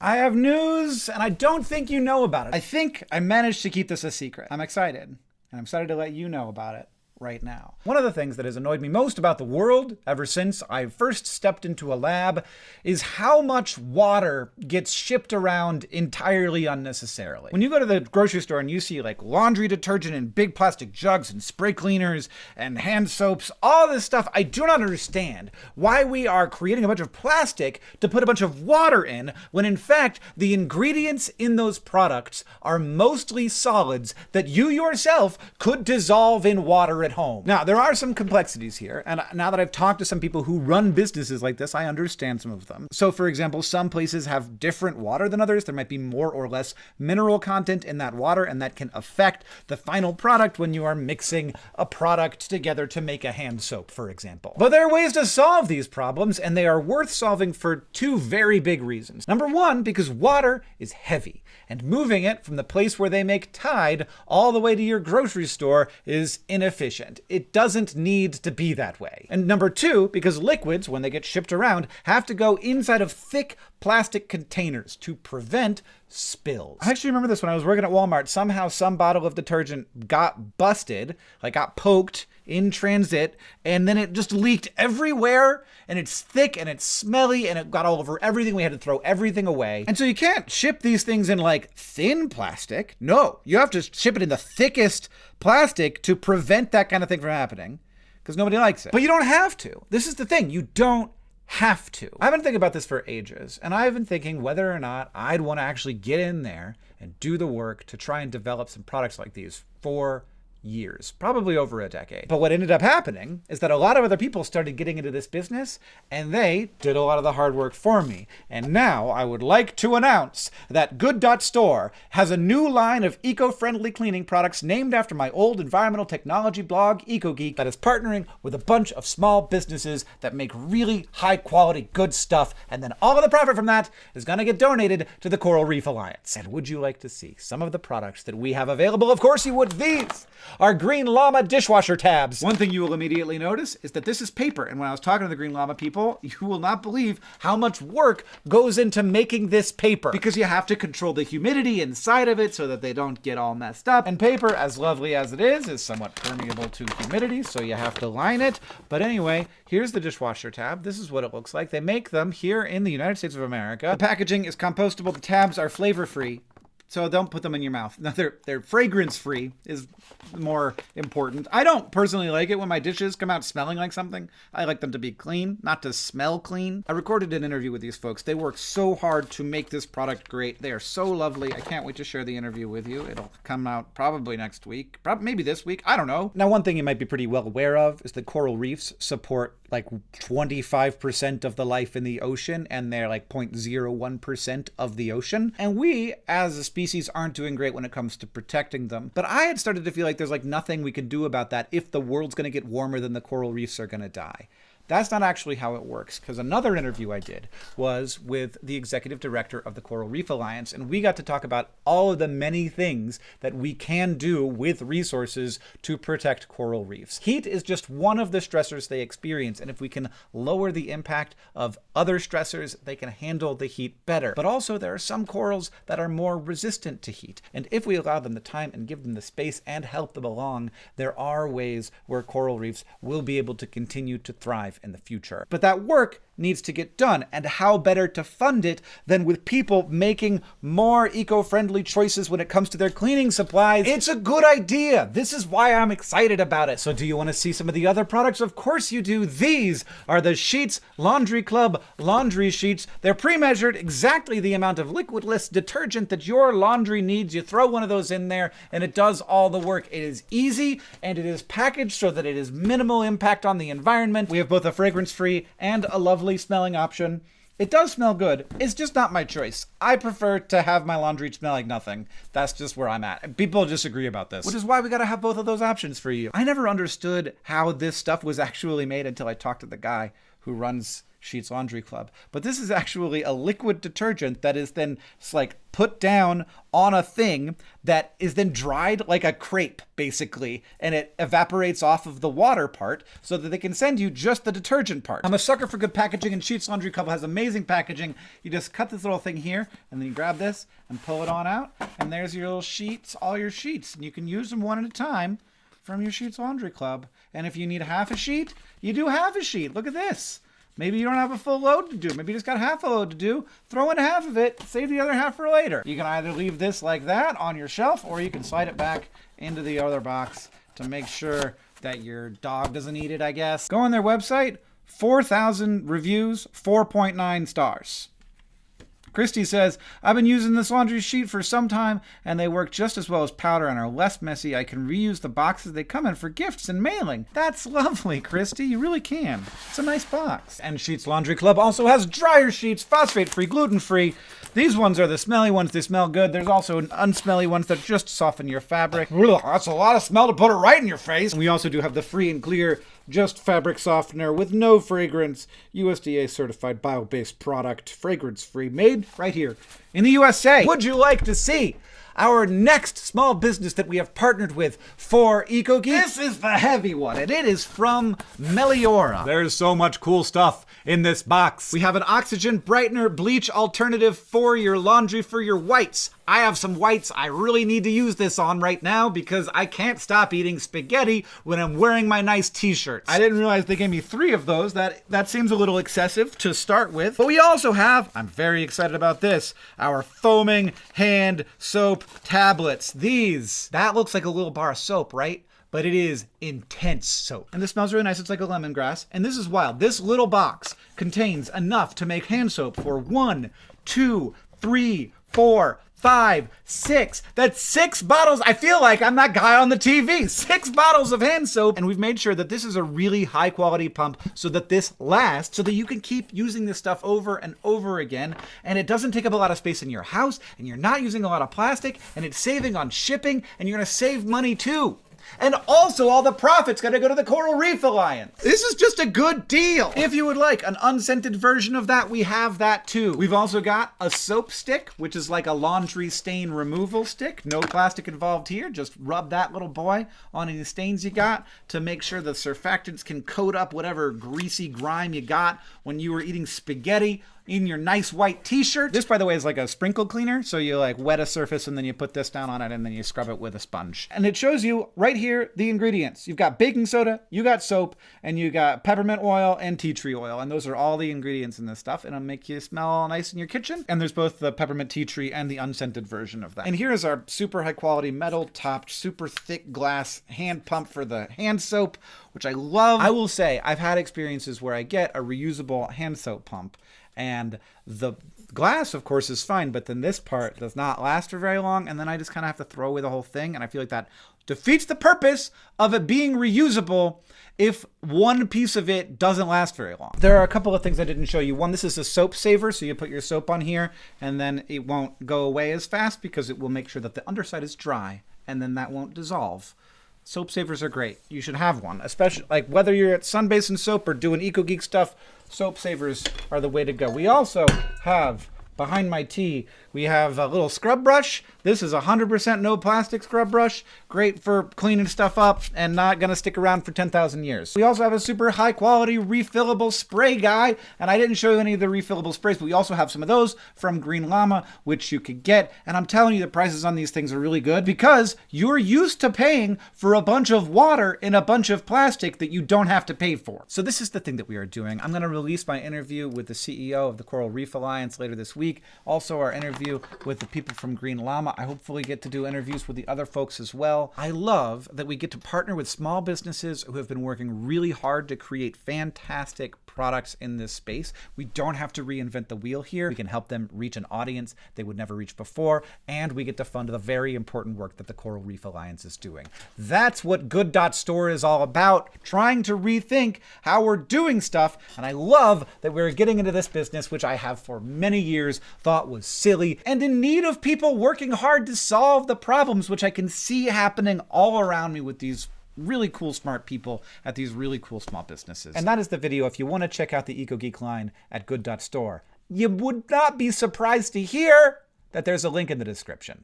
I have news, and I don't think you know about it. I think I managed to keep this a secret. I'm excited, and I'm excited to let you know about it right now. One of the things that has annoyed me most about the world ever since I first stepped into a lab is how much water gets shipped around entirely unnecessarily. When you go to the grocery store and you see like laundry detergent in big plastic jugs and spray cleaners and hand soaps, all this stuff, I do not understand why we are creating a bunch of plastic to put a bunch of water in when in fact the ingredients in those products are mostly solids that you yourself could dissolve in water at home. Now, there are some complexities here, and now that I've talked to some people who run businesses like this, I understand some of them. So, for example, some places have different water than others. There might be more or less mineral content in that water, and that can affect the final product when you are mixing a product together to make a hand soap, for example. But there are ways to solve these problems, and they are worth solving for two very big reasons. Number one, because water is heavy, and moving it from the place where they make Tide all the way to your grocery store is inefficient. It doesn't need to be that way. And number two, because liquids, when they get shipped around, have to go inside of thick plastic containers to prevent spills. I actually remember this when I was working at Walmart. Somehow some bottle of detergent got busted, like got poked in transit, and then it just leaked everywhere, and it's thick and it's smelly and it got all over everything. We had to throw everything away. And so you can't ship these things in like thin plastic. No, you have to ship it in the thickest plastic to prevent that kind of thing from happening because nobody likes it. But you don't have to. This is the thing. You don't have to. I've been thinking about this for ages, and I've been thinking whether or not I'd want to actually get in there and do the work to try and develop some products like these for years, probably over a decade. But what ended up happening is that a lot of other people started getting into this business, and they did a lot of the hard work for me. And now I would like to announce that Good Store has a new line of eco-friendly cleaning products named after my old environmental technology blog, EcoGeek, that is partnering with a bunch of small businesses that make really high quality good stuff, and then all of the profit from that is going to get donated to the Coral Reef Alliance. And would you like to see some of the products that we have available? Of course you would. These are Green Llama dishwasher tabs. One thing you will immediately notice is that this is paper. And when I was talking to the Green Llama people, you will not believe how much work goes into making this paper, because you have to control the humidity inside of it so that they don't get all messed up. And paper, as lovely as it is somewhat permeable to humidity, so you have to line it. But anyway, here's the dishwasher tab. This is what it looks like. They make them here in the United States of America. The packaging is compostable. The tabs are flavor-free, so don't put them in your mouth. Now, they're fragrance-free is more important. I don't personally like it when my dishes come out smelling like something. I like them to be clean, not to smell clean. I recorded an interview with these folks. They work so hard to make this product great. They are so lovely. I can't wait to share the interview with you. It'll come out probably next week, maybe this week. I don't know. Now, one thing you might be pretty well aware of is that coral reefs support like 25% of the life in the ocean, and they're like 0.01% of the ocean. And we, as a species, aren't doing great when it comes to protecting them. But I had started to feel like there's like nothing we can do about that if the world's going to get warmer, then the coral reefs are going to die. That's not actually how it works, because another interview I did was with the executive director of the Coral Reef Alliance, and we got to talk about all of the many things that we can do with resources to protect coral reefs. Heat is just one of the stressors they experience, and if we can lower the impact of other stressors, they can handle the heat better. But also, there are some corals that are more resistant to heat, and if we allow them the time and give them the space and help them along, there are ways where coral reefs will be able to continue to thrive in the future. But that work needs to get done, and how better to fund it than with people making more eco-friendly choices when it comes to their cleaning supplies. It's a good idea. This is why I'm excited about it. So do you want to see some of the other products? Of course you do. These are the Sheets Laundry Club laundry sheets. They're pre-measured, exactly the amount of Liquidless detergent that your laundry needs. You throw one of those in there and it does all the work. It is easy and it is packaged so that it is minimal impact on the environment. We have both a fragrance-free and a lovely smelling option. It does smell good. It's just not my choice. I prefer to have my laundry smell like nothing. That's just where I'm at. People disagree about this, which is why we gotta have both of those options for you. I never understood how this stuff was actually made until I talked to the guy who runs Sheets Laundry Club. But this is actually a liquid detergent that is then put down on a thing that is then dried like a crepe, basically, and it evaporates off of the water part so that they can send you just the detergent part. I'm a sucker for good packaging, and Sheets Laundry Club has amazing packaging. You just cut this little thing here, and then you grab this and pull it on out, and there's your little sheets, all your sheets, and you can use them one at a time from your Sheets Laundry Club. And if you need half a sheet, you do half a sheet. Look at this. Maybe you don't have a full load to do. Maybe you just got half a load to do. Throw in half of it, save the other half for later. You can either leave this like that on your shelf, or you can slide it back into the other box to make sure that your dog doesn't eat it, I guess. Go on their website, 4,000 reviews, 4.9 stars. Christy says, I've been using this laundry sheet for some time, and they work just as well as powder and are less messy. I can reuse the boxes they come in for gifts and mailing. That's lovely, Christy. You really can. It's a nice box. And Sheets Laundry Club also has dryer sheets, phosphate-free, gluten-free. These ones are the smelly ones. They smell good. There's also unsmelly ones that just soften your fabric. Ugh, that's a lot of smell to put it right in your face. We also do have the free and clear just fabric softener with no fragrance, USDA certified bio-based product, fragrance free, made right here in the USA. Would you like to see our next small business that we have partnered with for EcoGeek? This is the heavy one, and it is from Meliora. There's so much cool stuff in this box. We have an oxygen brightener bleach alternative for your laundry, for your whites. I have some whites I really need to use this on right now because I can't stop eating spaghetti when I'm wearing my nice t-shirts. I didn't realize they gave me 3 of those. That seems a little excessive to start with. But we also have, I'm very excited about this, our foaming hand soap tablets. That looks like a little bar of soap, right? But it is intense soap. And this smells really nice. It's like a lemongrass. And this is wild. This little box contains enough to make hand soap for 1, 2, 3, 4, 5, 6. That's 6 bottles. I feel like I'm that guy on the TV. 6 bottles of hand soap. And we've made sure that this is a really high quality pump so that this lasts, so that you can keep using this stuff over and over again. And it doesn't take up a lot of space in your house, and you're not using a lot of plastic, and it's saving on shipping, and you're gonna save money too. And also, all the profits gotta go to the Coral Reef Alliance. This is just a good deal. If you would like an unscented version of that, we have that too. We've also got a soap stick, which is like a laundry stain removal stick. No plastic involved here. Just rub that little boy on any stains you got to make sure the surfactants can coat up whatever greasy grime you got when you were eating spaghetti in your nice white t-shirt. This, by the way, is like a sprinkle cleaner. So you wet a surface and then you put this down on it and then you scrub it with a sponge. And it shows you right here the ingredients. You've got baking soda, you got soap, and you got peppermint oil and tea tree oil. And those are all the ingredients in this stuff. And it'll make you smell all nice in your kitchen. And there's both the peppermint tea tree and the unscented version of that. And here is our super high quality metal topped, super thick glass hand pump for the hand soap, which I love. I will say I've had experiences where I get a reusable hand soap pump, and the glass, of course, is fine, but then this part does not last for very long, and then I just kind of have to throw away the whole thing, and I feel like that defeats the purpose of it being reusable if one piece of it doesn't last very long. There are a couple of things I didn't show you. One, this is a soap saver, so you put your soap on here, and then it won't go away as fast because it will make sure that the underside is dry, and then that won't dissolve. Soap savers are great. You should have one, especially whether you're at Sunbasin Soap or doing EcoGeek stuff, soap savers are the way to go. We also have, behind my tea, we have a little scrub brush. This is 100% no plastic scrub brush. Great for cleaning stuff up and not gonna stick around for 10,000 years. We also have a super high quality refillable spray guy. And I didn't show you any of the refillable sprays, but we also have some of those from Green Llama, which you could get. And I'm telling you, the prices on these things are really good because you're used to paying for a bunch of water in a bunch of plastic that you don't have to pay for. So this is the thing that we are doing. I'm gonna release my interview with the CEO of the Coral Reef Alliance later this week. Also our interview with the people from Green Llama. I hopefully get to do interviews with the other folks as well. I love that we get to partner with small businesses who have been working really hard to create fantastic products in this space. We don't have to reinvent the wheel here. We can help them reach an audience they would never reach before, and we get to fund the very important work that the Coral Reef Alliance is doing. That's what Good Dot Store is all about, trying to rethink how we're doing stuff, and I love that we're getting into this business, which I have for many years thought was silly and in need of people working hard to solve the problems, which I can see happening all around me with these really cool, smart people at these really cool small businesses. And that is the video if you want to check out the EcoGeek line at good.store. You would not be surprised to hear that there's a link in the description.